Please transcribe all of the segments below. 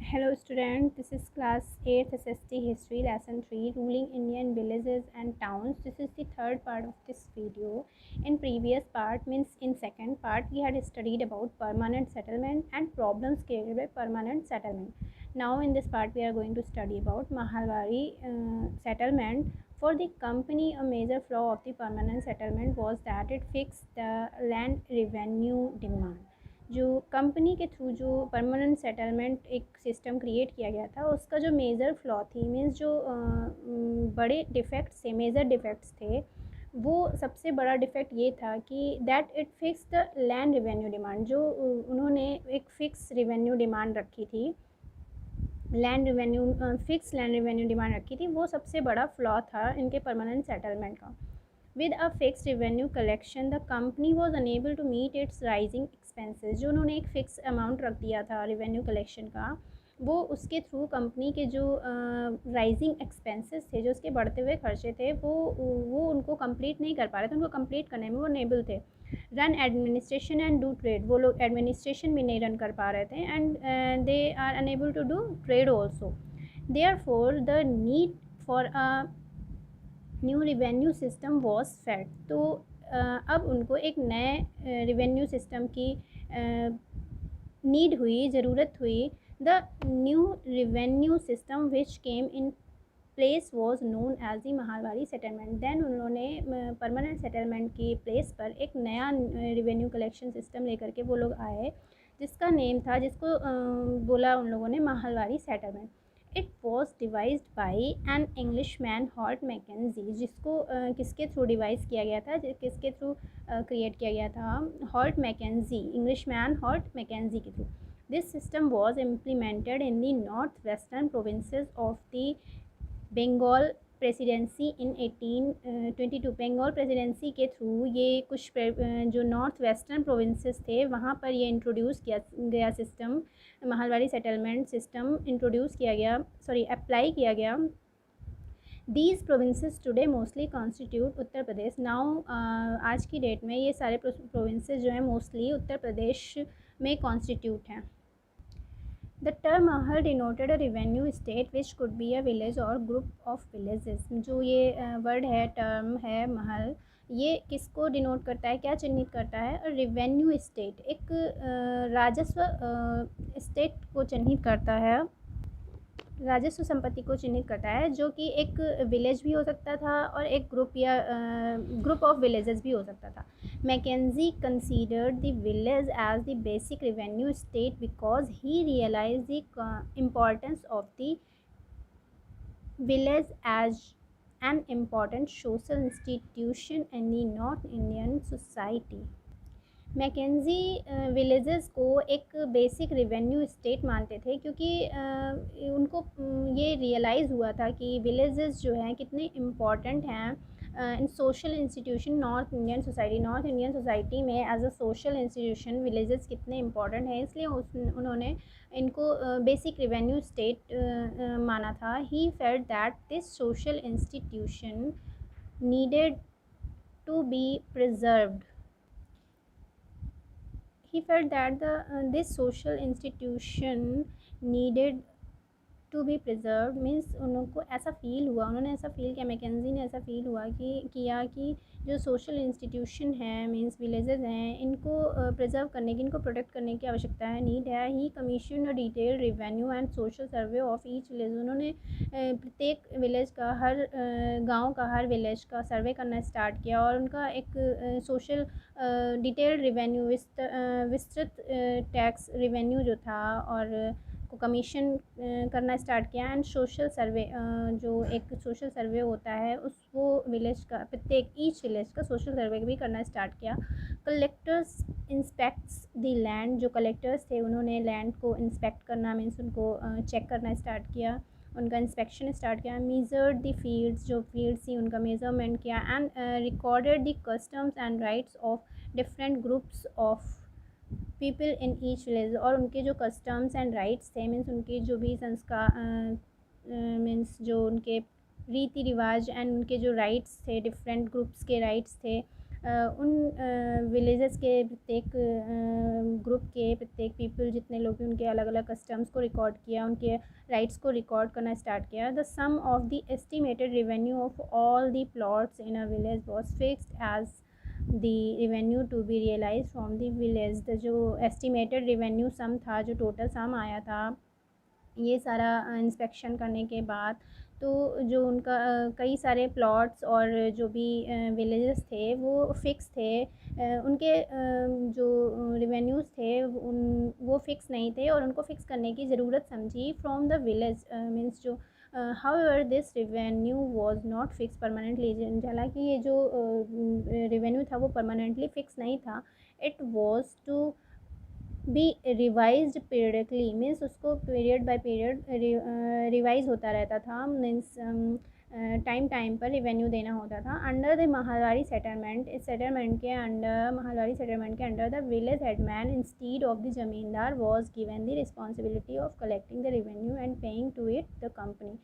Hello student, this is class 8th SST History lesson 3 ruling Indian villages and towns. This is the third part of this video. In previous part means in second part we had studied about permanent settlement and problems created by permanent settlement. Now in this part we are going to study about Mahalwari settlement. For the company, a major flaw of the permanent settlement was that it fixed the land revenue demand. जो company के through जो permanent settlement एक system create किया गया था उसका जो major flaw थी मीन्स जो बड़े डिफेक्ट्स थे, मेजर डिफेक्ट्स थे, वो सबसे बड़ा डिफेक्ट ये था कि that it fix the land revenue demand. जो उन्होंने एक फ़िक्स रिवेन्यू डिमांड रखी थी, फिक्स लैंड रिवेन्यू डिमांड रखी थी, वो सबसे बड़ा फ्लॉ था इनके परमानेंट सेटलमेंट का। With a fixed revenue collection, the company was unable to meet its rising expenses. जो उन्होंने एक फ़िक्स अमाउंट रख दिया था रेवेन्यू कलेक्शन का, वो उसके थ्रू कंपनी के जो राइजिंग एक्सपेंसेस थे, जो उसके बढ़ते हुए खर्चे थे, वो उनको कंप्लीट नहीं कर पा रहे थे, उनको कंप्लीट करने में वो अनेबल थे। Run administration and do trade, वो लोग एडमिनिस्ट्रेशन भी नहीं रन कर पा रहे थे and they are unable to do trade also. Therefore the need for a new revenue system was felt. तो अब उनको एक नए रिवेन्यू सिस्टम की नीड हुई, ज़रूरत हुई। The new revenue system which came in place was known as the Mahalwari settlement. Then उन्होंने परमानेंट सेटलमेंट की प्लेस पर एक नया रिवेन्यू कलेक्शन सिस्टम लेकर के वो लोग आए, जिसका नेम था, जिसको बोला उन लोगों ने Mahalwari settlement. It was devised by an English man Holt Mackenzie, जिसको किसके थ्रू डिवाइस किया गया था, किसके थ्रू क्रिएट किया गया था? Holt Mackenzie, English man Holt Mackenzie के through. This system was implemented in the north western provinces of the Bengal presidency in 1822। Bengal presidency के थ्रू ये कुछ जो नॉर्थ वेस्टर्न प्रोविंसेस थे वहाँ पर ये इंट्रोड्यूस किया गया सिस्टम, माहलवारी सेटलमेंट सिस्टम इंट्रोड्यूस किया गया, अप्लाई किया गया। These provinces today mostly constitute Uttar Pradesh. Now आज की डेट में ये सारे प्रोविंसेस जो हैं मोस्टली उत्तर प्रदेश में कॉन्स्टिट्यूट हैं। The term Mahal denoted a revenue state which could be a village और ग्रुप ऑफ विलेजेस। जो ये वर्ड है, टर्म है महल, ये किसको डिनोट करता है, क्या चिन्हित करता है? रिवेन्यू स्टेट, एक राजस्व स्टेट को चिन्हित करता है, राजस्व संपत्ति को चिन्हित करता है, जो कि एक विलेज भी हो सकता था और एक ग्रुप या ग्रुप ऑफ विलेजेस भी हो सकता था। Mackenzie considered the village as the basic revenue state because he realise the importance of the village as an important social institution in the north Indian society. Mackenzie villages को एक basic revenue state मानते थे, क्योंकि उनको ये realise हुआ था कि विलेजेस जो हैं कितने इम्पॉर्टेंट हैं इन social institution north Indian society में। As a social institution villages कितने इम्पॉर्टेंट हैं, इसलिए उन्होंने इनको बेसिक रेवेन्यू स्टेट माना था। He felt that this social institution needed to be preserved. He felt that this social institution needed to be preserve. Means उनको ऐसा फ़ील हुआ, उन्होंने ऐसा फ़ील किया, मैकेंजी ने ऐसा फ़ील हुआ कि जो सोशल इंस्टीट्यूशन है, मीन्स विलेजेस हैं, इनको प्रिजर्व करने की, इनको प्रोटेक्ट करने की आवश्यकता है, नीड है। He commission a detail revenue and social survey of each village. उन्होंने प्रत्येक विलेज का, हर गांव का, हर विलेज का सर्वे करना स्टार्ट किया और उनका एक सोशल डिटेल्ड रिवेन्यू, विस्तृत टैक्स रिवेन्यू जो था और को कमीशन करना स्टार्ट किया। एंड सोशल सर्वे, जो एक सोशल सर्वे होता है उस वो विलेज का, प्रत्येक ईच विलेज का सोशल सर्वे भी करना स्टार्ट किया। कलेक्टर्स इंस्पेक्ट्स द लैंड, जो कलेक्टर्स थे उन्होंने लैंड को इंस्पेक्ट करना, मीन्स उनको चेक करना स्टार्ट किया, उनका इंस्पेक्शन स्टार्ट किया। मेजर्ड द फील्ड्स, जो फील्ड्स थी उनका मेजरमेंट किया। And recorded the customs and rights of different groups of people in each village. और उनके जो कस्टम्स एंड राइट्स थे, मीन्स उनके जो भी संस्कार, मीन्स जो उनके रीति रिवाज एंड उनके जो राइट्स थे, डिफरेंट ग्रुप्स के राइट्स थे, उन विलेजेस के प्रत्येक ग्रुप के प्रत्येक पीपल जितने लोग हैं उनके अलग अलग कस्टम्स को रिकॉर्ड किया, उनके राइट्स को रिकॉर्ड करना स्टार्ट किया. The sum of the estimated revenue of all the plots in a village was fixed as the revenue to be realise from the village. The जो एस्टिमेटेड रेवेन्यू सम था, जो total sum आया था ये सारा inspection करने के बाद, तो जो उनका कई सारे प्लॉट्स और जो भी विलेजेस थे वो फ़िक्स थे. उनके जो रेवेन्यूज़ थे उन वो फ़िक्स नहीं थे और उनको फ़िक्स करने की ज़रूरत समझी फ्रॉम द विलेज. मीन्स जो however this revenue was not fix permanently. हालांकि ये जो रेवेन्यू था वो परमानेंटली फ़िक्स नहीं था. It was to be revised periodically. Means उसको पीरियड बाय पीरियड रिवाइज होता रहता था. मीन्स टाइम टाइम पर रिवेन्यू देना होता था. अंडर द महालवाड़ी सेटलमेंट, इस सेटलमेंट के अंडर, महालवाड़ी सेटलमेंट के under, the village headman instead of the zamindar was given the responsibility of collecting the revenue and paying to it the company.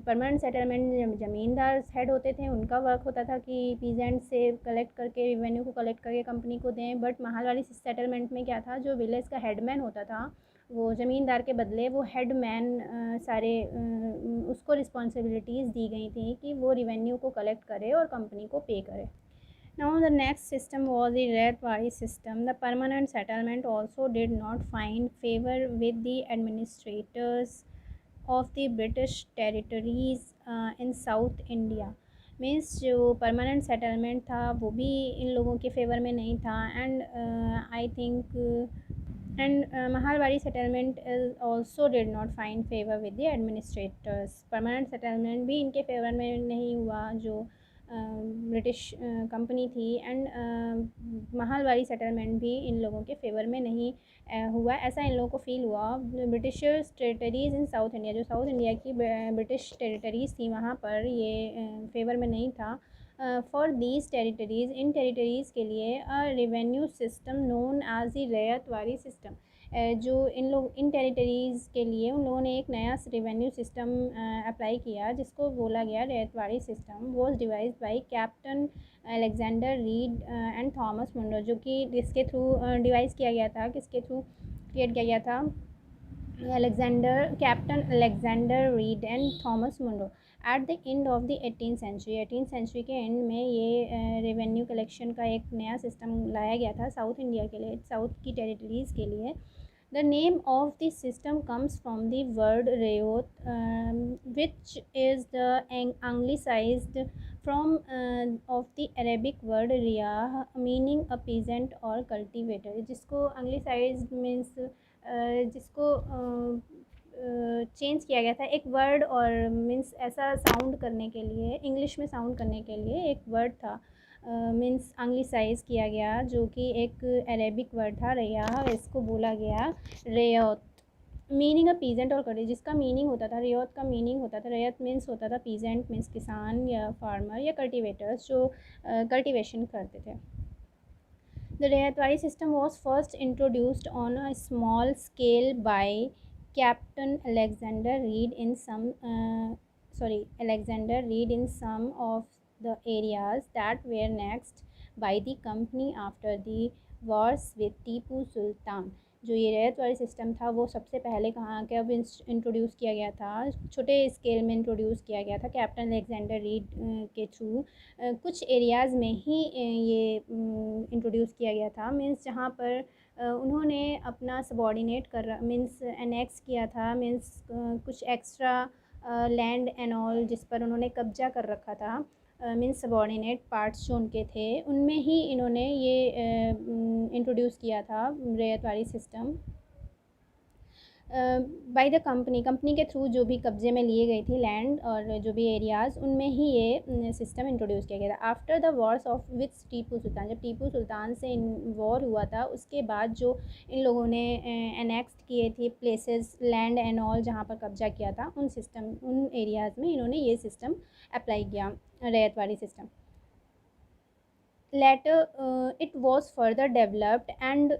Permanent settlement zamindar head होते थे, उनका work होता था कि peasant से कलेक्ट करके रेवेन्यू को कलेक्ट करके कंपनी को दें. बट महालवाड़ी सेटलमेंट में क्या था, जो विलेज का हेडमैन होता था वो ज़मींदार के बदले वो हेडमैन सारे उसको रिस्पॉन्सिबिलिटीज़ दी गई थी कि वो रेवेन्यू को कलेक्ट करे और कंपनी को पे करे. Now the next system was the Rayatwari system. The permanent settlement also did not find favor with the administrators of the British territories in South India. Means जो परमानेंट सेटलमेंट था वो भी इन लोगों के फेवर में नहीं था. And I think Mahalwari settlement is also did not find favor with the administrators. Permanent settlement भी इनके फेवर में नहीं हुआ जो ब्रिटिश कंपनी थी. एंड महालवाड़ी सेटलमेंट भी इन लोगों के फेवर में नहीं हुआ, ऐसा इन लोगों को फील हुआ. Britishers territories in South India, जो साउथ इंडिया की ब्रिटिश टेरिटरीज़ थी वहाँ पर ये फेवर में नहीं था. फॉर दीज टेरिटरीज़, इन टेरिटरीज़ के लिए a revenue system known as the Ryotwari system. जो इन टेरिटरीज़ के लिए उन लोगों ने एक नया रेवेन्यू सिस्टम अप्लाई किया जिसको बोला गया Ryotwari system. Was devised by captain Alexander Read and Thomas Munro. जो कि इसके थ्रू डिवाइस किया गया था, किसके थ्रू क्रिएट किया गया था, captain Alexander Read and Thomas Munro. At the end of the 18th century के एंड में ये रेवेन्यू कलेक्शन का एक नया सिस्टम लाया गया था साउथ इंडिया के लिए, साउथ की टेरिटरीज़ के लिए. The name of the system comes from the word rayot, which is the anglicized from of the Arabic word riyah, meaning a peasant or cultivator. जिसको anglicized means जिसको change किया गया था एक वर्ड, और मीन्स ऐसा साउंड करने के लिए, इंग्लिश में साउंड करने के लिए एक वर्ड था. मीन्स अंग्लिसाइज किया गया जो कि एक अरेबिक वर्ड था रया, इसको बोला गया रेयत. मीनिंग अ पीजेंट और कल्टी, जिसका मीनिंग होता था रेयत का मीनिंग होता था, रेयत मीन्स होता था पीजेंट मीन्स किसान या फार्मर या कल्टिवेटर्स जो कल्टिवेशन करते थे. The Rayatwari system was first introduced on a small scale by Captain Alexander Reed in some of the areas that were annexed by the company after the wars with Tipu Sultan. जो ये रैयत वाली system था वो सबसे पहले कहाँ कब इंट्रोड्यूस किया गया था, छोटे स्केल में इंट्रोड्यूस किया गया था कैप्टन अलेक्जेंडर रीड के थ्रू. कुछ एरियाज़ में ही ये इंट्रोड्यूस किया गया था. मीन्स जहाँ पर उन्होंने अपना सबॉर्डिनेट कर मीन्स एनेक्स किया था, मीन्स कुछ एक्स्ट्रा लैंड एंड ऑल जिस पर उन्होंने कब्जा कर रखा था, मीन्स सबॉर्डिनेट पार्ट्स जो उनके थे उनमें ही इन्होंने ये इंट्रोड्यूस किया था Ryotwari system. By the company के थ्रू जो भी कब्जे में लिए गई थी लैंड और जो भी एरियाज़, उनमें ही ये सिस्टम इंट्रोड्यूस किया गया था. After the wars of with Tipu Sultan, जब टीपू सुल्तान से वॉर हुआ था उसके बाद जो इन लोगों ने एनेक्स किए थे प्लेसेस, लैंड एंड ऑल जहाँ पर कब्जा किया था, उन एरियाज़ में इन्होंने ये सिस्टम अप्लाई किया, Ryotwari system. Later, it was further developed and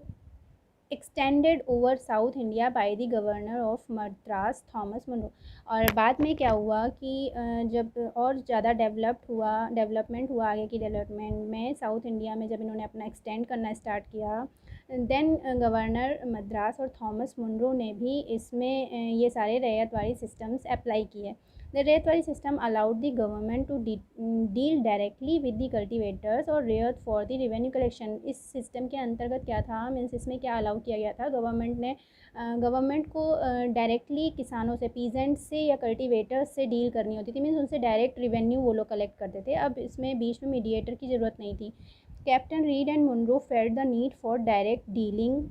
extended over South India by the governor of Madras Thomas Munro. और बाद में क्या हुआ कि जब और ज़्यादा डेवलपमेंट हुआ आगे की डेवलपमेंट में साउथ इंडिया में, जब इन्होंने अपना एक्सटेंड करना स्टार्ट किया, देन गवर्नर मद्रास और थॉमस मुनरो ने भी इसमें ये सारे रैयतवाड़ी सिस्टम्स अप्लाई किए। The Ryotwari system allowed the government to deal directly with the cultivators और ryot for the revenue collection. इस सिस्टम के अंतर्गत क्या था, मीन्स इसमें क्या अलाउ किया गया था, गवर्नमेंट को डायरेक्टली किसानों से, पीजेंट से या कल्टिवेटर्स से डील करनी होती थी, मीन्स उनसे डायरेक्ट रिवेन्यू वो लोग कलेक्ट करते थे। अब इसमें बीच में मीडिएटर की ज़रूरत नहीं थी। Captain Read and Munro felt the need for direct dealing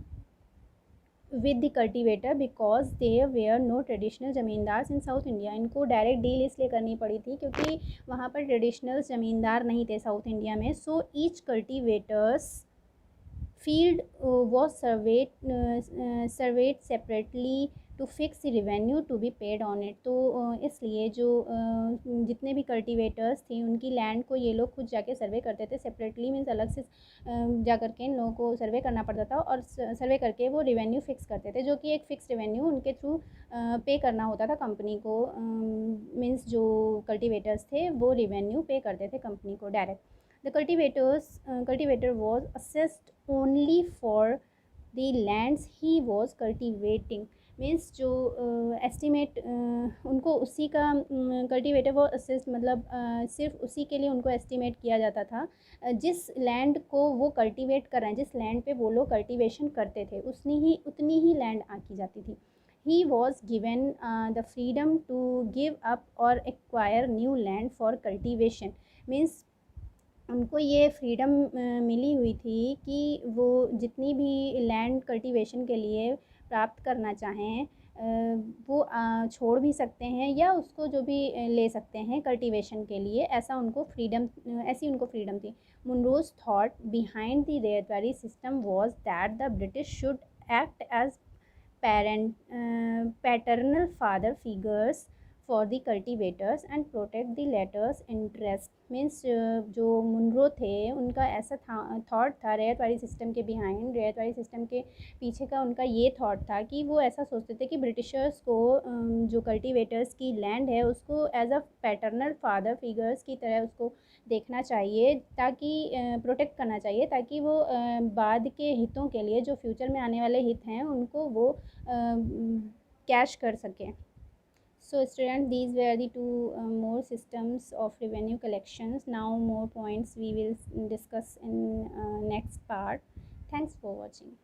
with the cultivator because there were no traditional zamindar in South India. इनको डायरेक्ट डील इसलिए करनी पड़ी थी क्योंकि वहाँ पर ट्रेडिशनल ज़मींदार नहीं थे साउथ इंडिया में। So each cultivators field was surveyed separately to fix the revenue to be paid on it। तो इसलिए जो जितने भी कल्टीवेटर्स थे उनकी लैंड को ये लोग खुद जाके सर्वे करते थे सेपरेटली, मीन्स अलग से जा करके इन लोगों को सर्वे करना पड़ता था और सर्वे करके वो रिवेन्यू फिक्स करते थे, जो कि एक फ़िक्स रिवेन्यू उनके थ्रू पे करना होता था कंपनी को। मीन्स जो कल्टीवेटर्स थे वो रिवेन्यू पे करते थे कंपनी को direct. The cultivator was assessed only for the lands he was cultivating। Means जो एस्टिमेट उनको उसी का कल्टिवेटर वो असिस्ट मतलब सिर्फ उसी के लिए उनको एस्टिमेट किया जाता था जिस लैंड को वो कल्टिवेट कर रहे हैं, जिस लैंड पे वो लोग कल्टिवेशन करते थे उतनी ही लैंड आकी जाती थी। He was given the freedom to give up or acquire new land for cultivation। Means उनको ये फ्रीडम मिली हुई थी कि वो जितनी भी लैंड कल्टीवेशन के लिए प्राप्त करना चाहें वो छोड़ भी सकते हैं या उसको जो भी ले सकते हैं कल्टीवेशन के लिए, ऐसी उनको फ्रीडम थी। Munro's thought behind the Ryotwari system was that the British should act as paternal father figures for the cultivators and protect the latter's interest. Means जो मुनरो थे उनका ऐसा थॉट था रैयतवाड़ी सिस्टम के बिहाइंड, रैयतवाड़ी सिस्टम के पीछे का उनका ये थॉट था कि वो ऐसा सोचते थे कि ब्रिटिशर्स को जो कल्टिवेटर्स की लैंड है उसको as a paternal father figures की तरह उसको देखना चाहिए, ताकि प्रोटेक्ट करना चाहिए, ताकि वो बाद के हितों के लिए, जो फ्यूचर में आने वाले हित हैं, उनको वो कैश कर सकें। So student, these were the two more systems of revenue collections. Now more points we will discuss in next part. Thanks for watching.